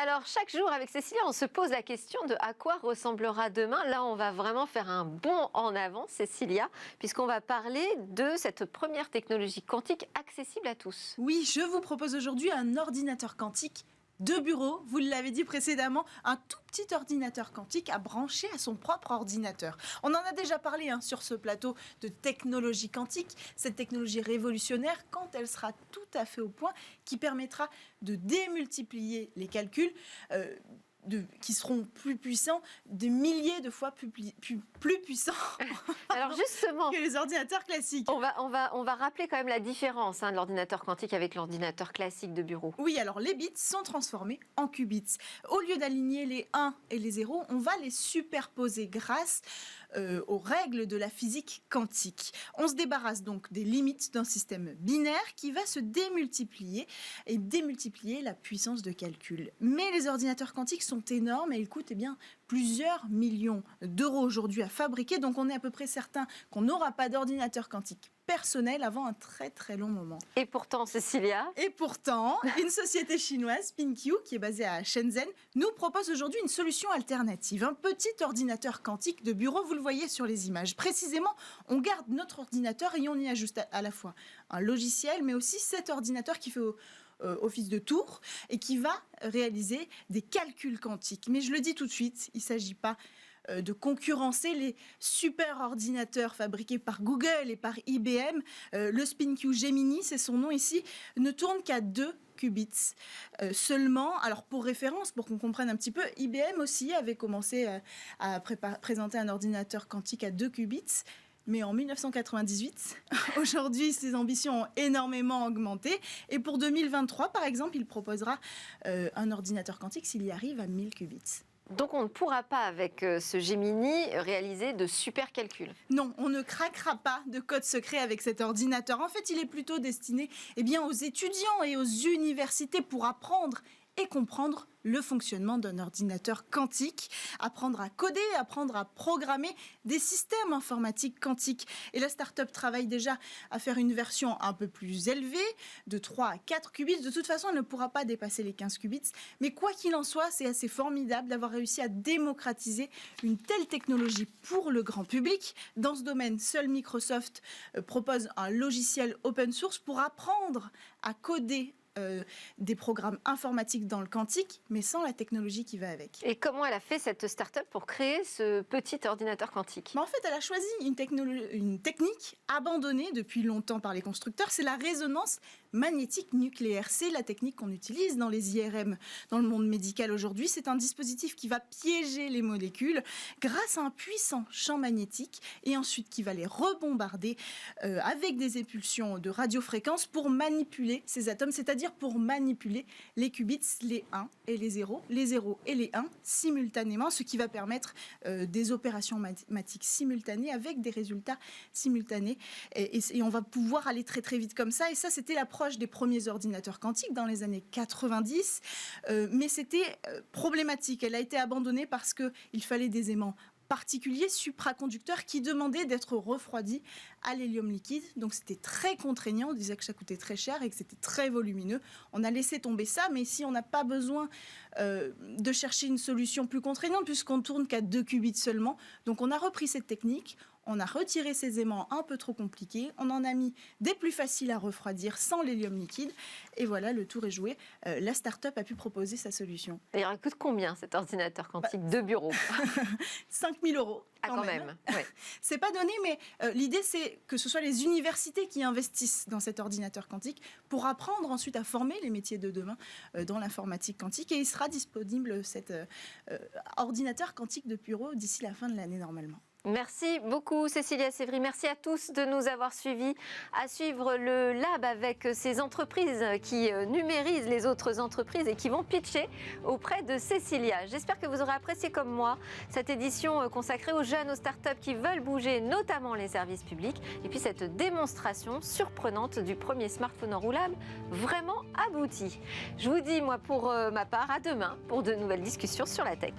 Alors, chaque jour avec Cécilia, on se pose la question de à quoi ressemblera demain. Là, on va vraiment faire un bond en avant, Cécilia, puisqu'on va parler de cette première technologie quantique accessible à tous. Oui, je vous propose aujourd'hui un ordinateur quantique de bureau, vous l'avez dit précédemment, un tout petit ordinateur quantique à brancher à son propre ordinateur. On en a déjà parlé sur ce plateau de technologie quantique, cette technologie révolutionnaire quand elle sera tout à fait au point, qui permettra de démultiplier les calculs, qui seront plus puissants, des milliers de fois plus puissants Alors justement, que les ordinateurs classiques. On va rappeler quand même la différence de l'ordinateur quantique avec l'ordinateur classique de bureau. Oui, alors les bits sont transformés en qubits. Au lieu d'aligner les 1 et les 0, on va les superposer grâce aux règles de la physique quantique. On se débarrasse donc des limites d'un système binaire qui va se démultiplier et démultiplier la puissance de calcul. Mais les ordinateurs quantiques sont énormes et ils coûtent plusieurs millions d'euros aujourd'hui à fabriquer. Donc on est à peu près certain qu'on n'aura pas d'ordinateur quantique personnel avant un très très long moment. Et pourtant, Cécilia, une société chinoise, SpinQ, qui est basée à Shenzhen, nous propose aujourd'hui une solution alternative. Un petit ordinateur quantique de bureau, vous le voyez sur les images. Précisément, on garde notre ordinateur et on y ajuste à la fois un logiciel, mais aussi cet ordinateur qui fait office de tour et qui va réaliser des calculs quantiques. Mais je le dis tout de suite, il ne s'agit pas de concurrencer les super ordinateurs fabriqués par Google et par IBM. Le SpinQ Gemini, c'est son nom ici, ne tourne qu'à 2 qubits seulement. Alors pour référence, pour qu'on comprenne un petit peu, IBM aussi avait commencé à présenter un ordinateur quantique à 2 qubits. Mais en 1998, aujourd'hui, ses ambitions ont énormément augmenté. Et pour 2023, par exemple, il proposera un ordinateur quantique s'il y arrive à 1000 qubits. Donc on ne pourra pas, avec ce Gemini, réaliser de super calculs. Non, on ne craquera pas de code secret avec cet ordinateur. En fait, il est plutôt destiné aux étudiants et aux universités pour apprendre et comprendre le fonctionnement d'un ordinateur quantique, apprendre à coder, apprendre à programmer des systèmes informatiques quantiques. Et la start-up travaille déjà à faire une version un peu plus élevée, de 3 à 4 qubits. De toute façon, elle ne pourra pas dépasser les 15 qubits. Mais quoi qu'il en soit, c'est assez formidable d'avoir réussi à démocratiser une telle technologie pour le grand public. Dans ce domaine, seul Microsoft propose un logiciel open source pour apprendre à coder des programmes informatiques dans le quantique, mais sans la technologie qui va avec. Et comment elle a fait cette start-up pour créer ce petit ordinateur quantique ? En fait, elle a choisi une technique abandonnée depuis longtemps par les constructeurs, c'est la résonance magnétique nucléaire. C'est la technique qu'on utilise dans les IRM, dans le monde médical aujourd'hui. C'est un dispositif qui va piéger les molécules grâce à un puissant champ magnétique et ensuite qui va les rebombarder avec des impulsions de radiofréquence pour manipuler ces atomes, c'est-à-dire pour manipuler les qubits, les 1 et les 0 et les 1 simultanément, ce qui va permettre des opérations mathématiques simultanées avec des résultats simultanés. Et on va pouvoir aller très très vite comme ça. Et ça, c'était l'approche des premiers ordinateurs quantiques dans les années 90. Mais c'était problématique. Elle a été abandonnée parce qu'il fallait des aimants particuliers supraconducteurs qui demandaient d'être refroidis à l'hélium liquide. Donc c'était très contraignant, on disait que ça coûtait très cher et que c'était très volumineux. On a laissé tomber ça, mais ici on n'a pas besoin de chercher une solution plus contraignante puisqu'on tourne qu'à 2 qubits seulement. Donc on a repris cette technique, on a retiré ces aimants un peu trop compliqués, on en a mis des plus faciles à refroidir sans l'hélium liquide. Et voilà, le tour est joué. La start-up a pu proposer sa solution. D'ailleurs, il coûte combien cet ordinateur quantique de bureau ? 5 000 euros. Quand même. Ouais. C'est pas donné, mais l'idée, c'est que ce soit les universités qui investissent dans cet ordinateur quantique pour apprendre ensuite à former les métiers de demain dans l'informatique quantique. Et il sera disponible, cet ordinateur quantique de bureau, d'ici la fin de l'année normalement. Merci beaucoup Cécilia Sévry, merci à tous de nous avoir suivis, à suivre le Lab avec ces entreprises qui numérisent les autres entreprises et qui vont pitcher auprès de Cécilia. J'espère que vous aurez apprécié comme moi cette édition consacrée aux jeunes, aux startups qui veulent bouger, notamment les services publics, et puis cette démonstration surprenante du premier smartphone enroulable vraiment abouti. Je vous dis moi pour ma part à demain pour de nouvelles discussions sur la tech.